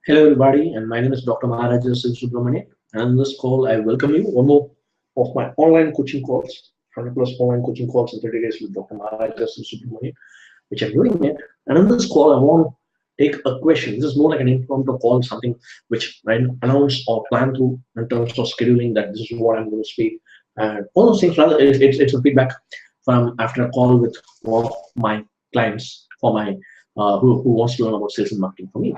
Hello, everybody, and my name is Dr. Maharaja Subramanian. And on this call, I welcome you one more of my online coaching calls, 100 plus online coaching calls in 30 days with Dr. Maharaja Subramanian, which I'm doing it. And on this call, I want to take a question. This is more like an impromptu call, something which I announce or plan through in terms of scheduling that this is what I'm going to speak. And all those things, rather, it's a feedback from after a call with one of my clients for my who wants to learn about sales and marketing for me.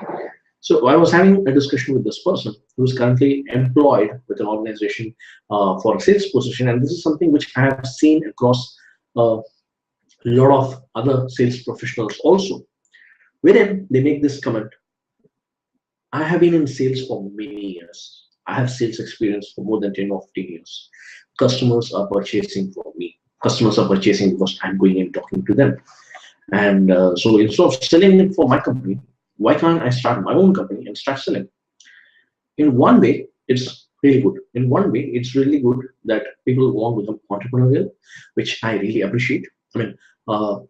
So I was having a discussion with this person who is currently employed with an organization for a sales position, and this is something which I have seen across a lot of other sales professionals also. Wherein they make this comment: I have been in sales for many years. I have sales experience for more than 10 or 15 years. Customers are purchasing for me. Customers are purchasing because I'm going and talking to them. And so instead of selling it for my company, why can't I start my own company and start selling? In one way, it's really good. In one way, it's really good that people want to become entrepreneurial, which I really appreciate. I mean, our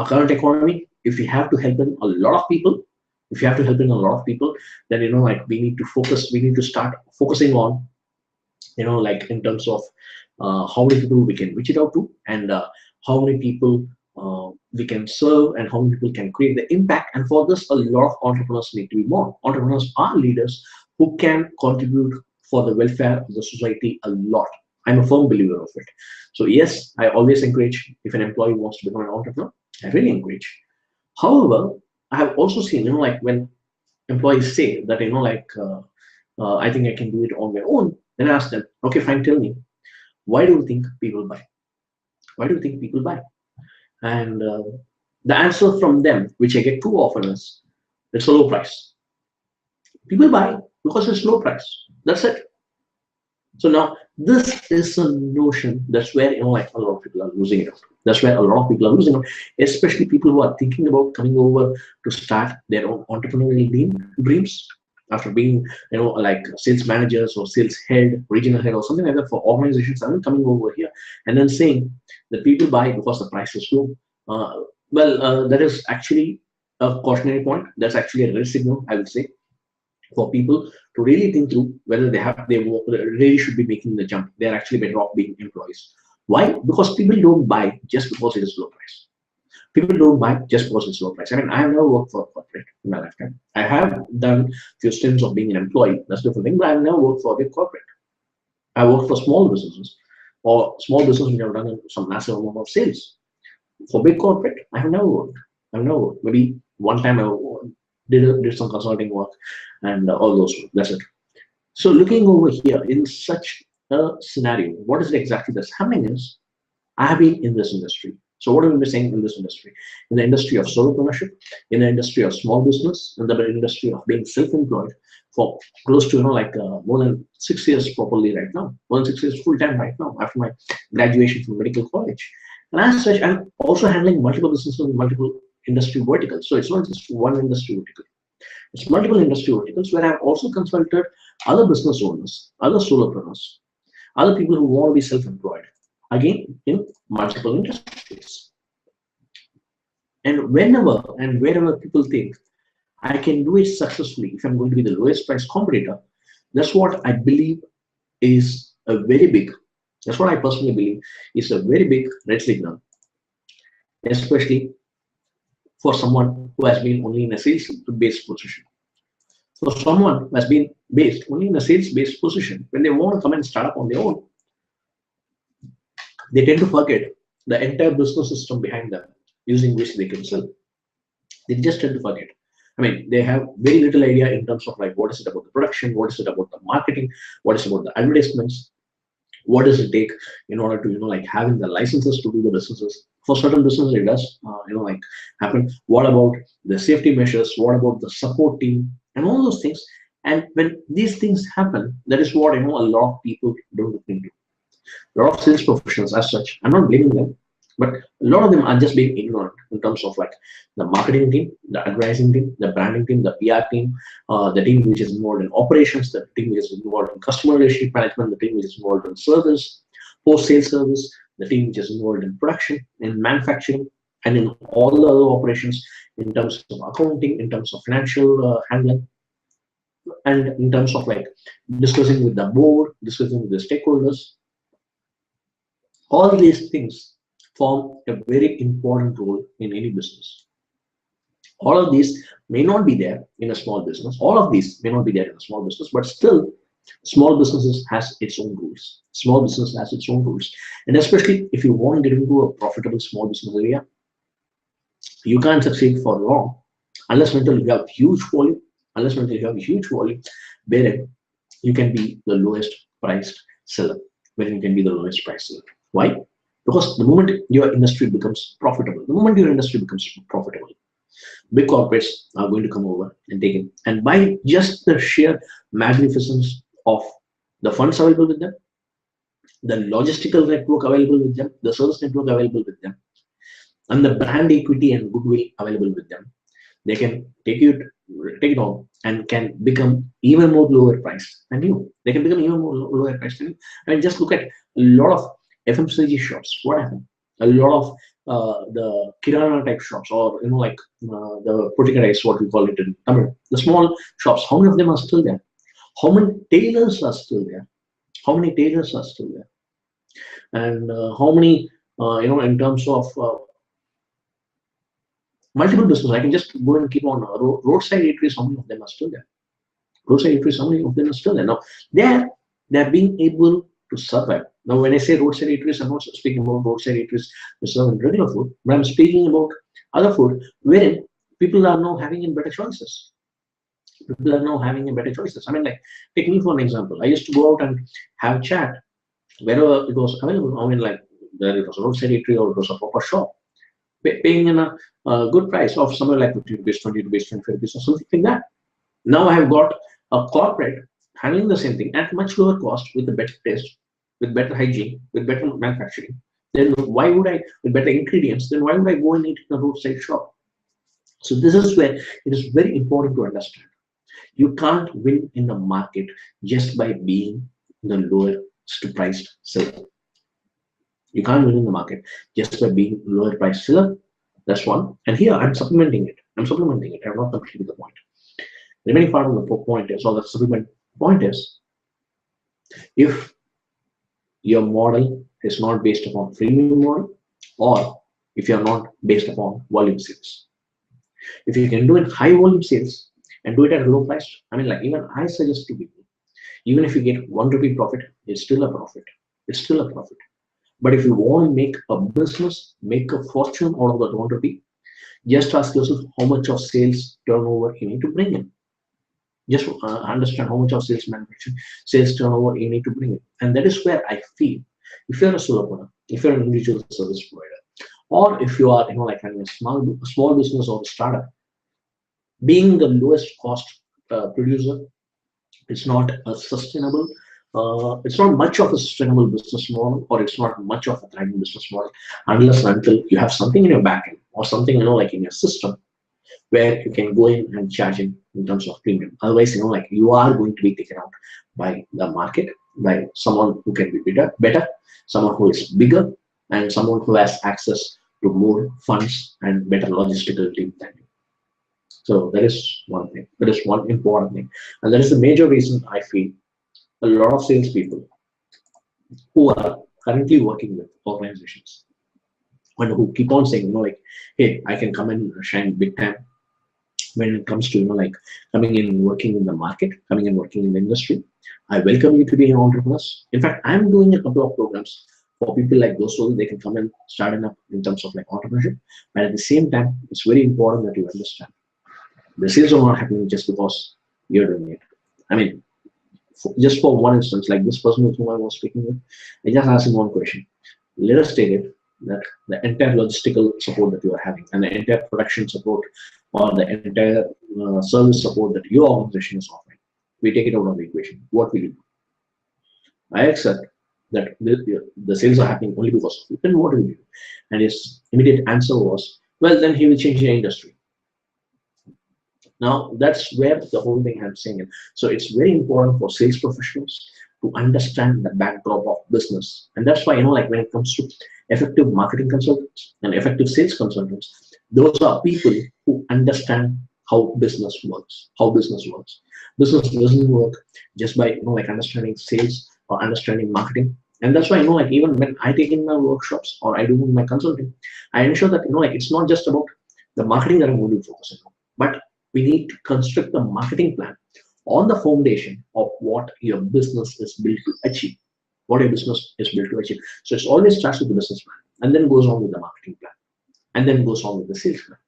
current economy, if we have to help in a lot of people, if you have to help in a lot of people, then like we need to focus. We need to start focusing on like in terms of how many people we can reach it out to, and how many people we can serve, and how many people can create the impact. And for this, a lot of entrepreneurs need to be more. Entrepreneurs are leaders who can contribute for the welfare of the society a lot. I'm a firm believer of it. So yes, I always encourage, if an employee wants to become an entrepreneur, I really encourage. However, I have also seen, like when employees say that, I think I can do it on my own, then I ask them, okay, fine, tell me, why do you think people buy? Why do you think people buy? And the answer from them, which I get too often, is it's a low price. People buy because it's low price. That's it. So now this is a notion that's where like a lot of people are losing it out. That's where a lot of people are losing out, especially people who are thinking about coming over to start their own entrepreneurial dreams after being like sales managers or sales head, regional head, or something like that for organizations. I'm coming over here and then saying that people buy because the price is low. That is actually a cautionary point. That's actually a red signal, I would say, for people to really think through whether they really should be making the jump. They're actually better off being employees. Why? Because people don't buy just because it is low price. People don't buy just because it's low price. I mean, I have never worked for a corporate in my lifetime. I have done few stints of being an employee. That's a different thing. But I've never worked for a big corporate. I worked for small businesses or small businesses which have done some massive amount of sales. For big corporate, I have never worked. I've never worked. Maybe one time I did some consulting work and all those. That's it. So looking over here in such a scenario, what is it exactly that's happening is I have been in this industry. So what am I saying in this industry? In the industry of solopreneurship, in the industry of small business, in the industry of being self-employed for close to more than 6 years properly right now, more than 6 years full time right now after my graduation from medical college. And as such, I'm also handling multiple businesses in multiple industry verticals. So it's not just one industry vertical. It's multiple industry verticals where I've also consulted other business owners, other solopreneurs, other people who want to be self-employed, again in multiple industries. And whenever and wherever people think I can do it successfully if I'm going to be the lowest price competitor, that's what I believe is a very big, that's what I personally believe is a very big red signal, especially for someone who has been only in a sales-based position. For someone who has been based only in a sales-based position, when they want to come and start up on their own, they tend to forget the entire business system behind them using which they can sell. They just tend to forget. I mean, they have very little idea in terms of like what is it about the production, what is it about the marketing, what is about the advertisements, what does it take in order to like having the licenses to do the businesses. For certain businesses it does like happen. What about the safety measures, what about the support team and all those things. And when these things happen, that is what a lot of people don't look into. A lot of sales professionals as such, I'm not blaming them, but a lot of them are just being ignorant in terms of like the marketing team, the advertising team, the branding team, the PR team, the team which is involved in operations, the team which is involved in customer relationship management, the team which is involved in service, post-sales service, the team which is involved in production, in manufacturing, and in all the other operations in terms of accounting, in terms of financial handling. and in terms of like discussing with the board, discussing with the stakeholders, all these things form a very important role in any business. All of these may not be there in a small business. All of these may not be there in a small business, but still, small businesses has its own rules. Small business has its own rules, and especially if you want to get into a profitable small business area, you can't succeed for long unless until you have huge volume. Unless until you have huge volume, wherein you can be the lowest priced seller. Wherein you can be the lowest price seller. Why? Because the moment your industry becomes profitable, big corporates are going to come over and take it. And by just the sheer magnificence of the funds available with them, the logistical network available with them, the service network available with them, and the brand equity and goodwill available with them, they can take it on and can become even more lower priced than you. They can become even more lower priced than you. I mean, just look at a lot of FMCG shops. What happened? A lot of the kirana type shops, or like the putikadais, what we call it in Tamil, the small shops. How many of them are still there? How many tailors are still there? How many tailors are still there? And how many in terms of multiple businesses? I can just go and keep on roadside eateries. How many of them are still there? Roadside eateries. How many of them are still there? Now they're being able to survive. Now, when I say roadside eateries, I'm not speaking about roadside eateries to serve regular food, but I'm speaking about other food wherein people are now having better choices. People are now having better choices. I mean, like, take me for an example. I used to go out and have chat wherever it was available. I mean, like, whether it was a roadside eatery or it was a proper shop, paying in a good price of somewhere like 50 rupees, 20 rupees, 25 rupees, or something like that. Now I have got a corporate handling the same thing at much lower cost with a better taste, with better hygiene, with better manufacturing. Then why would I, with better ingredients, then why would I go and eat in a roadside shop? So this is where it is very important to understand. You can't win in the market just by being the lowest priced seller. You can't win in the market just by being lower price seller. That's one. And here I'm supplementing it. I'm not completed the point. The remaining part of the point is, or the supplement point is, if your model is not based upon freemium model, or if you're not based upon volume sales. If you can do it high volume sales and do it at a low price, I mean, like, even I suggest to people, even if you get 1 rupee profit, it's still a profit. It's still a profit. But if you want to make a business, make a fortune out of that 1 rupee, just ask yourself how much of sales turnover you need to bring in. Just understand how much of sales manufacturing, sales turnover you need to bring in. And that is where I feel, if you're a solopreneur, if you're an individual service provider, or if you are, like, having a small business or a startup, being the lowest cost producer, it's not a sustainable. It's not much of a sustainable business model, or it's not much of a thriving business model, unless and until you have something in your backend or something, like, in your system, where you can go in and charge in terms of premium. Otherwise, like, you are going to be taken out by the market, by someone who can be better, someone who is bigger, and someone who has access to more funds and better logistical team than you. So that is one thing. That is one important thing, and that is the major reason I feel a lot of salespeople who are currently working with organizations and who keep on saying, like, hey, I can come and shine big time when it comes to, like, coming in, working in the market, coming and working in the industry. I welcome you to be an entrepreneur. In fact, I'm doing a couple of programs for people like those, so they can come and start up in terms of, like, entrepreneurship. But at the same time, it's very important that you understand the sales are not happening just because you're doing it. I mean, just for one instance, like this person with whom I was speaking with, I just asked him one question. Let us take it that the entire logistical support that you are having, and the entire production support, or the entire service support that your organization is offering, we take it out of the equation. What will you do? I accept that the sales are happening only because of you. Then what will you do? And his immediate answer was, well, then he will change the industry. Now, that's where the whole thing I'm saying. So it's very important for sales professionals to understand the backdrop of business. And that's why, like, when it comes to effective marketing consultants and effective sales consultants, those are people who understand how business works. Business doesn't work just by like understanding sales or understanding marketing. And that's why like even when I take in my workshops or I do my consulting, I ensure that like it's not just about the marketing that I'm going to focus on, but we need to construct the marketing plan on the foundation of what your business is built to achieve. What your business is built to achieve. So it always starts with the business plan and then goes on with the marketing plan and then goes on with the sales plan.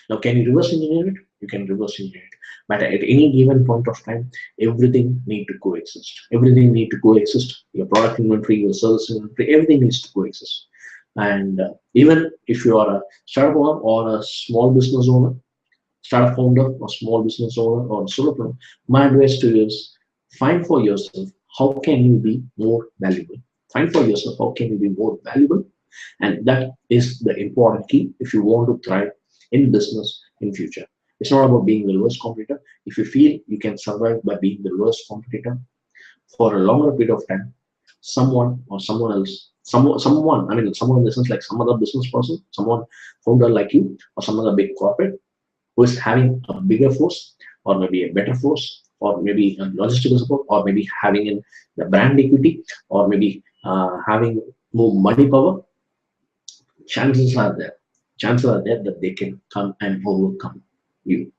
Now, can you reverse engineer it? You can reverse engineer it. But at any given point of time, everything need to coexist. Everything need to coexist. Your product inventory, your service inventory, everything needs to coexist. And even if you are a startup owner or a small business owner, startup founder or small business owner or solopreneur, my advice to you is find for yourself how can you be more valuable. Find for yourself how can you be more valuable, and that is the important key if you want to thrive in business in future. It's not about being the lowest competitor. If you feel you can survive by being the lowest competitor for a longer period of time, someone or someone else, someone, I mean, someone in the sense like some other business person, someone founder like you, or some other big corporate who is having a bigger force, or maybe a better force, or maybe a logistical support, or maybe having in the brand equity, or maybe having more money power, chances are there that they can come and overcome you.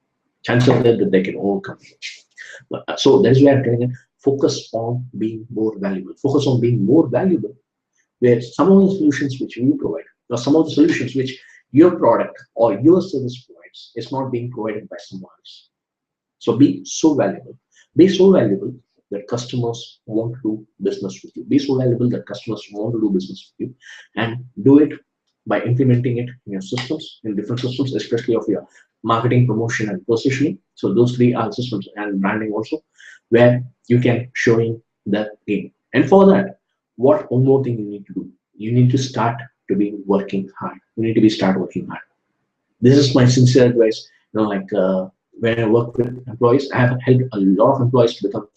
Chances are there that they can overcome you. So that is why I'm telling you, focus on being more valuable. Focus on being more valuable, where some of the solutions which you provide, or some of the solutions which your product or your service provides, is not being provided by someone else. So be so valuable. Be so valuable that customers want to do business with you. Be so valuable that customers want to do business with you, and do it by implementing it in your systems, in different systems, especially of your marketing, promotion, and positioning. So those three are systems, and branding also, where you can showing that game. And for that, what one more thing you need to do? You need to start to be working hard. You need to be start working hard. This is my sincere advice. Like when I work with employees, I have helped a lot of employees to become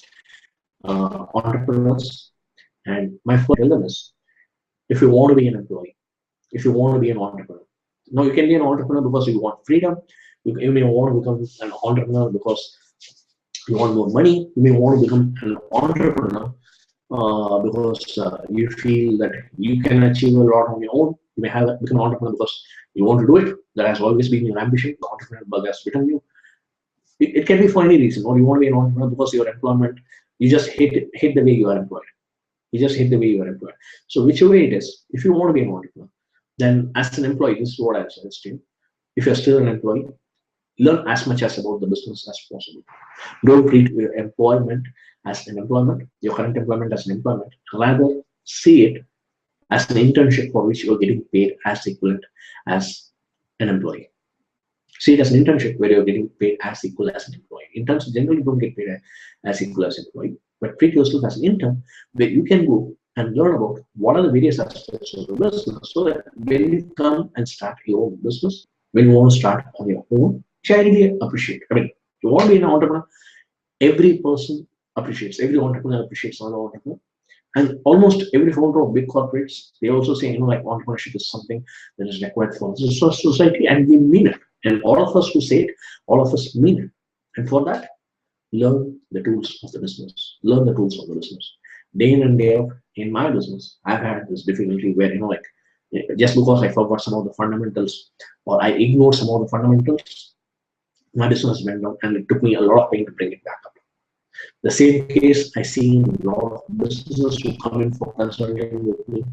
entrepreneurs. And my first tell them is, if you want to be an employee, if you want to be an entrepreneur, no, you can be an entrepreneur because you want freedom. You may want to become an entrepreneur because you want more money. You may want to become an entrepreneur because you feel that you can achieve a lot on your own. You may have become an entrepreneur because you want to do it. That has always been your ambition. The entrepreneur bug has bitten you. It can be for any reason. Or you want to be an entrepreneur because your employment, you just hate the way you are employed. You just hate the way you are employed. So whichever way it is, if you want to be an entrepreneur, then as an employee, this is what I suggest to you. If you're still an employee, learn as much as about the business as possible. Don't treat your employment as an employment, your current employment as an employment. Rather, see it as an internship for which you're getting paid as equivalent as an employee. See it as an internship where you're getting paid as equal as an employee. Interns generally don't get paid as equal as an employee, but treat yourself as an intern where you can go and learn about what are the various aspects of the business, so that when you come and start your own business, when you want to start on your own, which I really appreciate. I mean, you want to be an entrepreneur, every person appreciates, every entrepreneur appreciates another entrepreneur. And almost every founder of big corporates, they also say, like entrepreneurship is something that is required for the society, and we mean it. And all of us who say it, all of us mean it. And for that, learn the tools of the business. Learn the tools of the business. Day in and day out in my business, I've had this difficulty where, like, just because I forgot some of the fundamentals or I ignored some of the fundamentals, my business went down, and it took me a lot of pain to bring it back up. The same case I see in a lot of businesses who come in for consulting with me.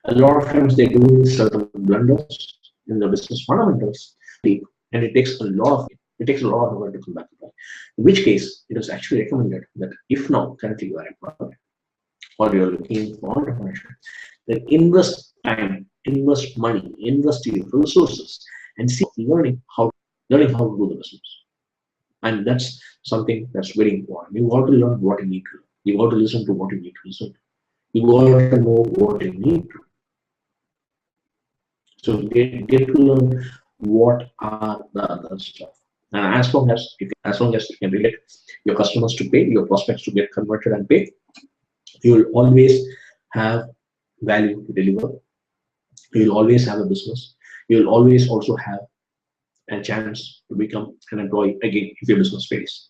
A lot of times they do certain blunders in the business fundamentals, and it takes a lot of work to come back to that. In which case, it is actually recommended that if now currently you are employed or you are looking for entrepreneurship, then invest time, invest money, invest your resources, and see learning how to do the business. And that's something that's very important. You got to learn what you need to. You got to listen to what you need to listen to. You got to know what you need to. So get to learn what are the other stuff. And as long as you can relate your customers to pay, your prospects to get converted and pay, you will always have value to deliver. You will always have a business. You will always also have and chance to become an employee again if your business fails.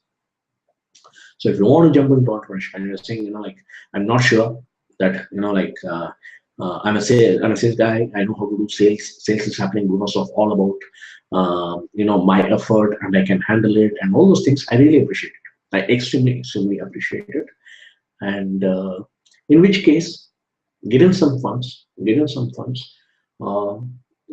So if you want to jump into entrepreneurship and you're saying, like, I'm not sure that, I'm a sales guy. I know how to do sales. Sales is happening because of all about, my effort, and I can handle it and all those things. I really appreciate it. I extremely appreciate it. And in which case, get in some funds. Uh,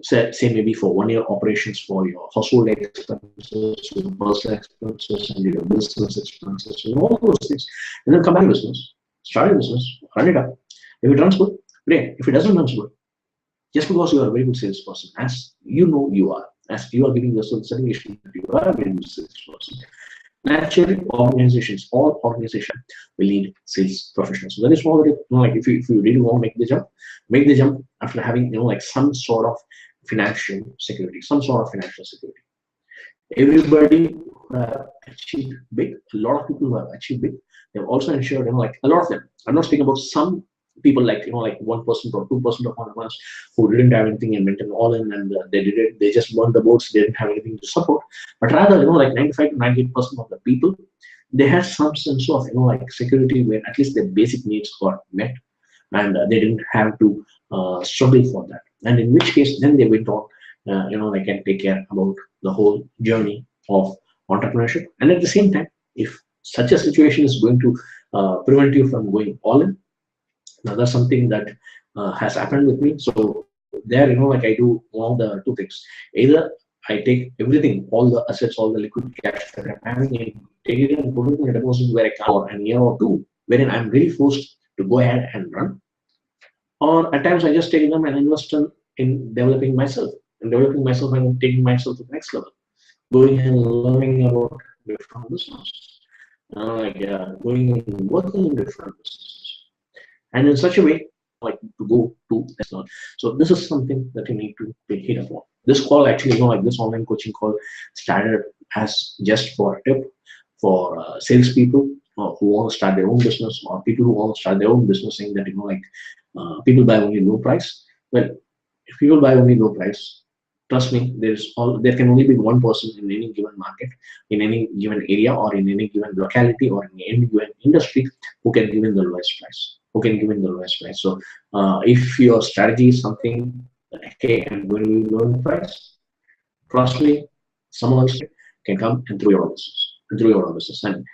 say maybe for 1 year operations for your household expenses, your personal expenses, and your business expenses, and all those things, and then come back to business, start a business, run it up. If it runs good, great. If it doesn't run good, just because you are a very good salesperson, as you are, as you are giving yourself certification that you are a very good salesperson, naturally all organizations will need sales professionals. So that is why, like, if you really want to make the jump after having, like, some sort of financial security. Everybody who have achieved big, a lot of people who have achieved big, they've also ensured, like, a lot of them. I'm not speaking about some people, like, like 1% or 2% of entrepreneurs who didn't have anything and went all in, and they just won the boats. They didn't have anything to support, but rather, like 95 to 98% of the people, they had some sense of, like, security, where at least their basic needs got met, and they didn't have to struggle for that. And in which case, then they went on, they can take care about the whole journey of entrepreneurship. And at the same time, if such a situation is going to prevent you from going all in, now that's something that has happened with me. So there, like, I do one of the two things. Either I take everything, all the assets, all the liquid cash that I'm having, and take it and put it in a deposit where I can for a year or two, wherein I'm really forced to go ahead and run. Or at times I just take them and invest in developing myself and taking myself to the next level, going and learning about different businesses, going and working in different businesses, and in such a way, like, to go to next level. So this is something that you need to be hit upon. This call actually, like, this online coaching call started as just for a tip for salespeople who want to start their own business, or people who want to start their own business, saying that, people buy only low price. Well, if people buy only low price, trust me, there can only be one person in any given market, in any given area, or in any given locality, or in any given industry, who can give in the lowest price. So if your strategy is something that, hey, I'm going to be low price, trust me, someone else can come and throw your business, and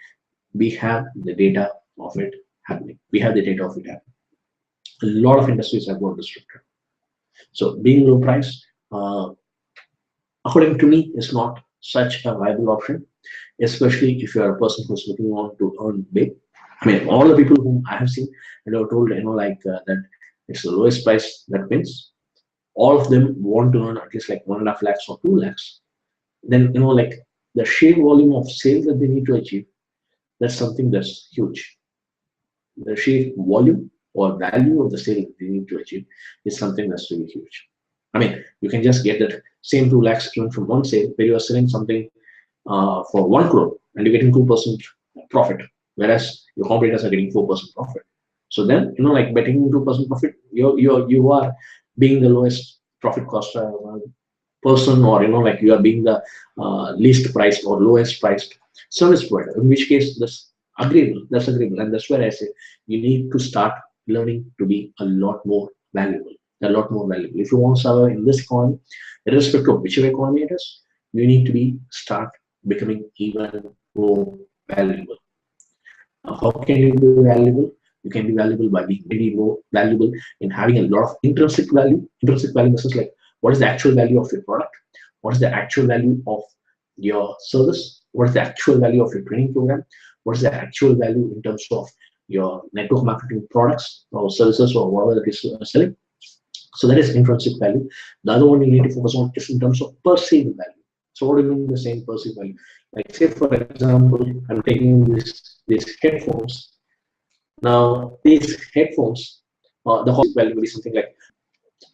we have the data of it happening. A lot of industries have got disrupted. So being low price, according to me, is not such a viable option, especially if you are a person who's looking on to earn big. I mean, all the people whom I have seen and are told, that it's the lowest price that wins. All of them want to earn at least like 1.5 lakhs or 2 lakhs. Then, like, the sheer volume of sales that they need to achieve, that's something that's huge. The sheer volume or value of the sale that they need to achieve is something that's really huge. I mean, you can just get that same 2 lakhs even from one sale, where you are selling something for 1 crore and you're getting 2% profit, whereas your competitors are getting 4% profit. So then, like, betting 2% profit, you are being the lowest profit cost person, or like, you are being the least priced or lowest priced service provider. In which case, that's agreeable, and that's where I say you need to start learning to be a lot more valuable. If you want to survive in this economy, irrespective of whichever economy it is, you need to start becoming even more valuable. How can you be valuable? You can be valuable by being very more valuable in having a lot of intrinsic value. Intrinsic value is like, what is the actual value of your product? What is the actual value of your service? What is the actual value of your training program? What is the actual value in terms of your network marketing products or services or whatever that is selling? So that is intrinsic value. The other one you need to focus on is in terms of perceived value. So what do you mean the same perceived value? Like, say for example, I'm taking these headphones. Now these headphones, the whole value will be something like,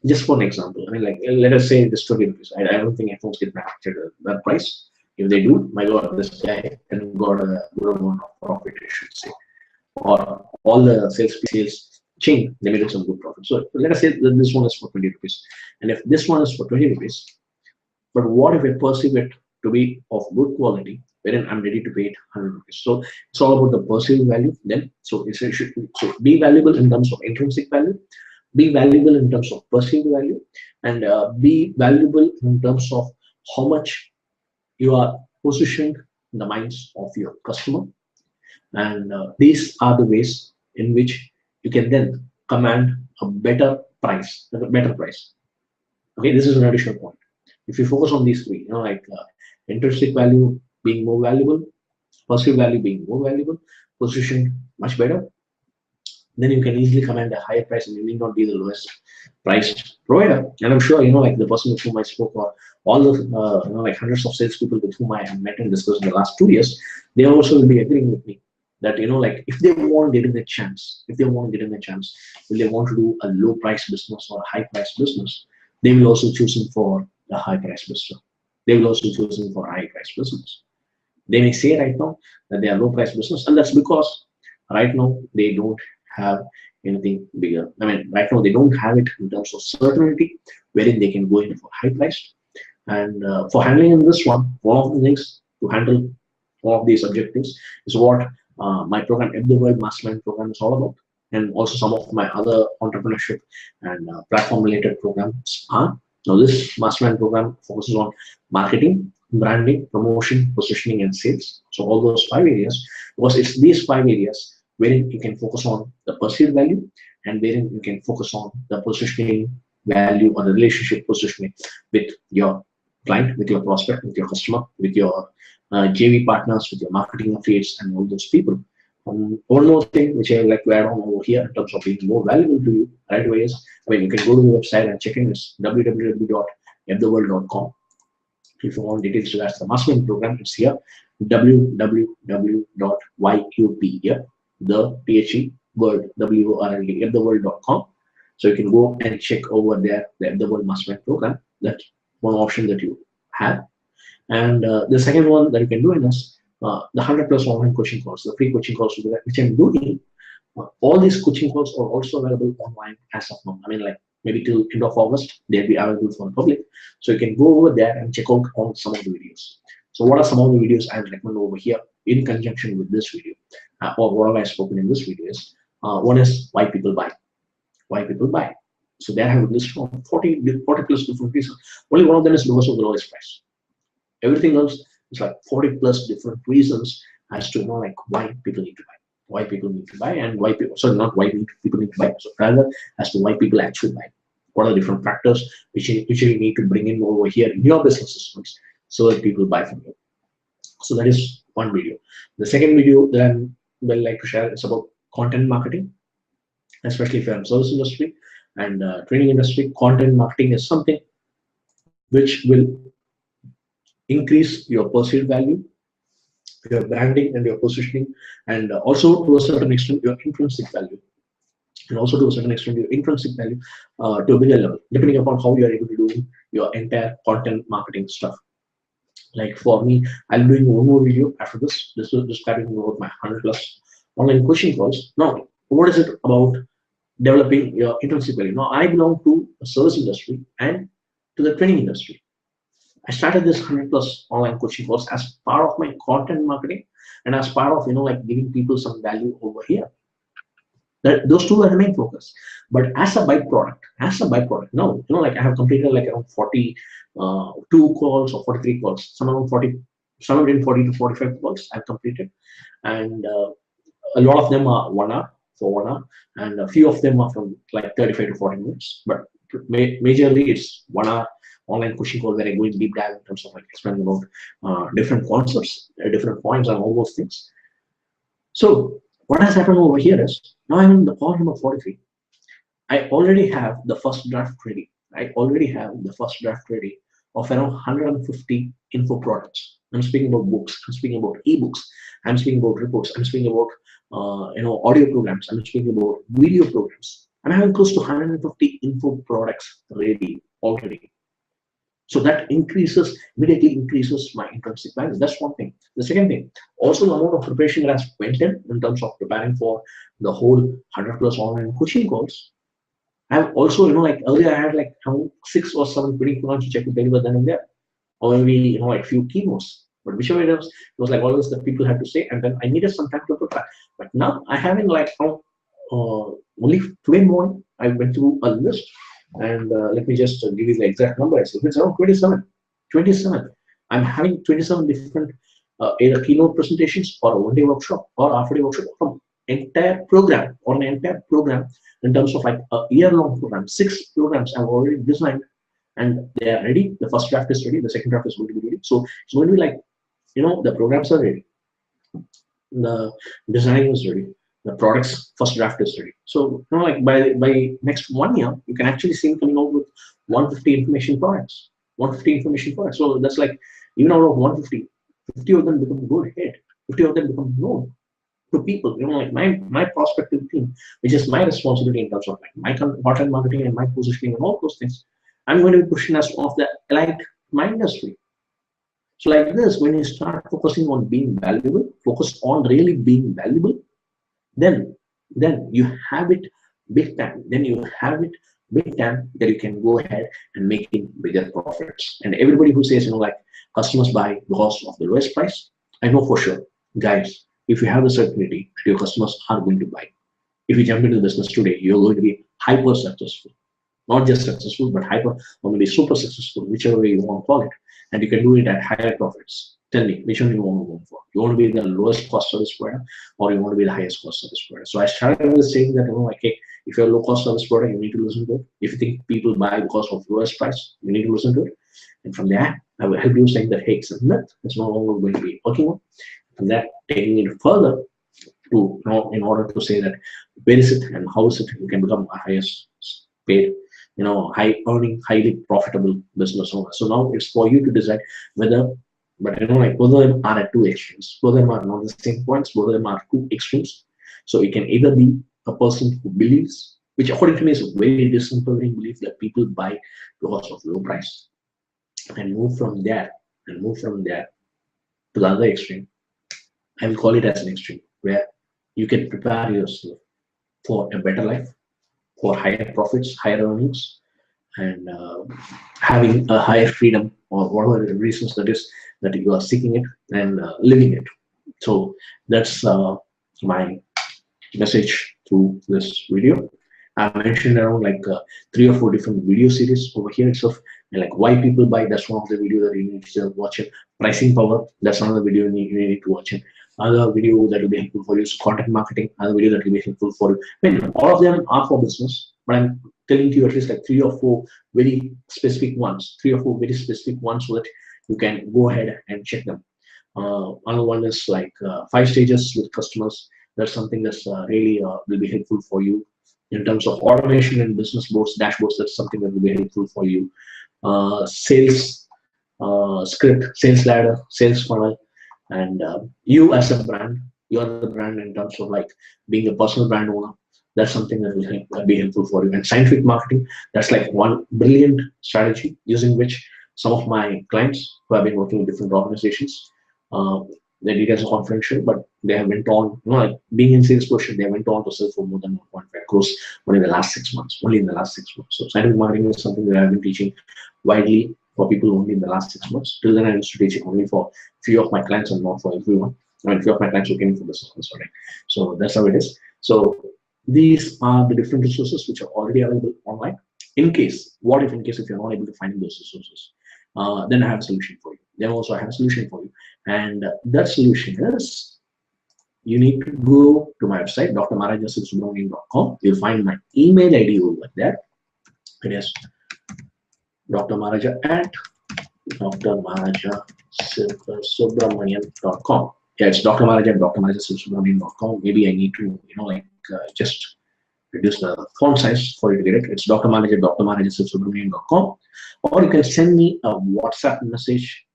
just for an example, I mean, like, let us say this 20 rupees. I don't think headphones get manufactured at that price. If they do, my God, this guy can got a good amount of profit, I should say. Or all the sales chain, they made some good profit. So let us say that this one is for 20 rupees. And if this one is for 20 rupees, But what if I perceive it to be of good quality, wherein I'm ready to pay it 100 rupees? So it's all about the perceived value. Then, so it should be valuable in terms of intrinsic value, be valuable in terms of perceived value, and be valuable in terms of how much you are positioned in the minds of your customer. And these are the ways in which you can then command a better price, Okay, this is an additional point. If you focus on these three, like intrinsic value being more valuable, perceived value being more valuable, position much better, then you can easily command a higher price and you need not be the lowest priced provider. And I'm sure, like the person with whom I spoke, or all the, like hundreds of salespeople with whom I have met and discussed in the last 2 years, they also will be agreeing with me that, like if they want to get in the chance, will they want to do a low price business or a high price business, they will also choose him for a high price business. They will also choose him for a high price business. They may say right now that they are low price business, and that's because right now they don't have anything bigger. I mean, right now they don't have it in terms of certainty, wherein they can go in for high price. And for handling in this one of the things to handle all of these objectives is what my program, the World Mastermind program, is all about, and also some of my other entrepreneurship and platform-related programs are. Now, this Mastermind program focuses on marketing, branding, promotion, positioning, and sales. So all those 5 areas, because it's these 5 areas wherein you can focus on the perceived value and wherein you can focus on the positioning value or the relationship positioning with your client, with your prospect, with your customer, with your JV partners, with your marketing affiliates, and all those people. One more thing which I would like to add on over here in terms of being more valuable to you right away is, you can go to the website and check in this www.ftheworld.com. If you want details regards the mastermind program, it's here, www.yqp, the PHE word, WORLD, ftheworld.com. So you can go and check over there the World Mastermind program. That's one option that you have. And the second one that you can do is the 100+ online coaching course, the free coaching course which I'm doing. All these coaching courses are also available online as of now. I mean, like maybe till end of August, they'll be available for the public. So you can go over there and check out on some of the videos. So what are some of the videos I recommend over here in conjunction with this video, or what have I spoken in this video is, one is why people buy. Why people buy. So there I have a list of 40 plus different reasons. Only one of them is because of the lowest price. Everything else is like 40 plus different reasons as to like why people need to buy. Why people need to buy, and why people, sorry, not why people need to buy, so rather as to why people actually buy. What are the different factors which you need to bring in over here in your business systems so that people buy from you. So that is one video. The second video that I will like to share is about content marketing, especially if you're in service industry and training industry. Content marketing is something which will increase your perceived value, your branding and your positioning, and also to a certain extent your intrinsic value, and also to a certain extent your intrinsic value to a bigger level, depending upon how you are able to do your entire content marketing stuff. Like for me, I'm doing one more video after this. This is describing about my 100+ online coaching course. Now, what is it about developing your intrinsic value? Now, I belong to a service industry and to the training industry. I started this 100+ online coaching course as part of my content marketing and as part of like giving people some value over here. Those two are the main focus. But as a byproduct, no, like I have completed like around 42 calls or 43 calls, somewhere in 40 to 45 calls I've completed, and a lot of them are 1 hour, for 1 hour, and a few of them are from like 35 to 40 minutes. But majorly it's 1 hour online coaching call where I go in deep dive in terms of like explaining about different concepts, different points, and all those things. So what has happened over here is, now I'm in the call number 43. I already have the first draft ready. Of around 150 info products. I'm speaking about books. I'm speaking about ebooks. I'm speaking about reports. I'm speaking about audio programs. I'm speaking about video programs. I'm having close to 150 info products ready already. So that immediately increases my intrinsic value. That's one thing. The second thing, also the amount of preparation that has went in terms of preparing for the whole 100+ online coaching course. I've also, like earlier I had like 6 or 7 training programs which I could deliver then and there. or maybe like few keynotes. But whichever it was like always the people had to say, and then I needed some time to prepare. But now I having like only today morning I went through a list, and let me just give you the exact number. It's around 27. 27. I'm having 27 different either keynote presentations or a one-day workshop or half-day workshop from entire program or an entire program in terms of like a year-long program. 6 programs I've already designed and they are ready. The first draft is ready. The second draft is going to be ready. So it's going to be like, the programs are ready. The design is ready. The product's first draft is ready. So like by next 1 year, you can actually see coming out with 150 information products. 150 information products. So that's like even out of 150, 50 of them become good hit. 50 of them become known to people. Like my prospective team, which is my responsibility in terms of like my content marketing and my positioning and all those things. I'm going to be pushing us off the like my industry. So like this, when you start focusing on being valuable, focus on really being valuable, then you have it big time. Then you have it big time that you can go ahead and making bigger profits. And everybody who says, like customers buy because of the lowest price, I know for sure, guys, if you have the certainty, your customers are going to buy. If you jump into the business today, you're going to be hyper successful. Not just successful, but hyper, or maybe super successful, whichever way you want to call it. And you can do it at higher profits. Tell me, which one you want to go for? You want to be the lowest cost service provider, or you want to be the highest cost service provider? So I started with saying that, okay, if you're a low cost service provider, you need to listen to it. If you think people buy because of lowest price, you need to listen to it. And from there, I will help you saying that, hey, it's a myth. It's no longer going to be working on. From that, taking it further to, in order to say that where is it and how is it you can become a highest paid, high earning, highly profitable business owner. So now it's for you to decide whether, but like both of them are at two extremes. Both of them are not the same points. Both of them are two extremes. So it can either be a person who believes, which according to me is a very disempowering belief that people buy because of low price, and move from there to the other extreme. I will call it as an extreme where you can prepare yourself for a better life, for higher profits, higher earnings, and having a higher freedom, or whatever the reasons that you are seeking it, and living it. So that's my message through this video. I mentioned around like 3 or 4 different video series over here itself, and like why people buy. That's one of the video that you need to watch it. Pricing power. That's another video you need to watch it. Other video that will be helpful for you is content marketing. Other video that will be helpful for you. I mean, all of them are for business, but I'm telling you at least like 3 or 4 very specific ones. 3 or 4 very specific ones so that you can go ahead and check them. Another one is like 5 stages with customers. That's something that's really will be helpful for you in terms of automation and business boards, dashboards. That's something that will be helpful for you. Sales script, sales ladder, sales funnel, and you as a brand, you're the brand in terms of like being a personal brand owner. That's something that will be helpful for you. And scientific marketing, that's like one brilliant strategy using which some of my clients who have been working with different organizations, the details are confidential, but they have went on, like being in sales portion, they went on to sell for more than 1.5 crores only in the last 6 months, only in the last 6 months. So scientific marketing is something that I've been teaching widely for people only in the last 6 months. Till then, I used to teach it only for few of my clients and not for everyone. I mean, few of my clients who came for business consulting. So that's how it is. So these are the different resources which are already available online. In case, if you're not able to find those resources, then I have a solution for you. Then also I have a solution for you. And that solution is, you need to go to my website, drmaharajasilsubramanian.com. You'll find my email ID over there. It is drmaharaja at drmaharajasilsubramanian.com. Yeah, it's drmaharaja at drmaharajasilsubramanian.com. Maybe I need to, just reduce the font size for you to get it. It's drmaharaja at drmaharajasilsubramanian.com. Or you can send me a WhatsApp message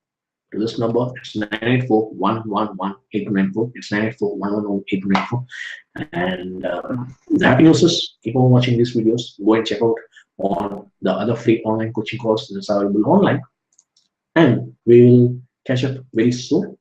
to this number. It's 984-111-8294. It's 984-111-8294. And the happy news is, keep on watching these videos. Go and check out on the other free online coaching courses that's available online. And we will catch up very soon.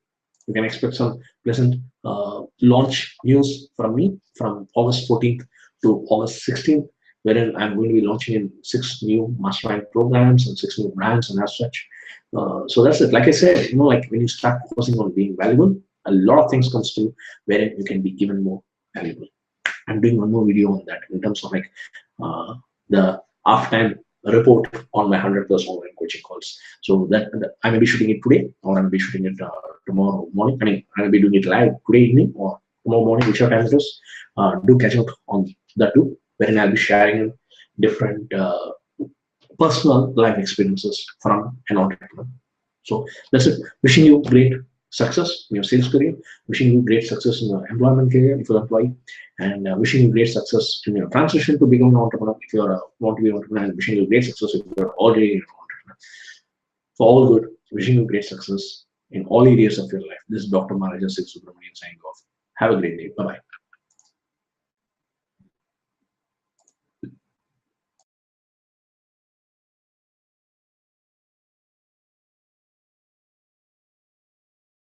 You can expect some pleasant launch news from me from August 14th to August 16th, wherein I'm going to be launching in 6 new mastermind programs and 6 new brands and as such. So that's it. Like I said, like when you start focusing on being valuable, a lot of things comes to wherein you can be even more valuable. I'm doing one more video on that in terms of like the halftime report on my 100 plus online coaching calls. So that I may be shooting it today, or I may be shooting it tomorrow morning. I mean, I may be doing it live today evening or tomorrow morning, whichever time it is. Do catch out on that too, wherein I'll be sharing different personal life experiences from an entrepreneur. So that's it. Wishing you great success in your sales career, wishing you great success in your employment career if you're an employee, and wishing you great success in your transition to become an entrepreneur if you want to be an entrepreneur, and wishing you great success if you're already an entrepreneur. For all good, wishing you great success in all areas of your life. This is Dr. Maharaja Subramanian signing off. Have a great day. Bye-bye.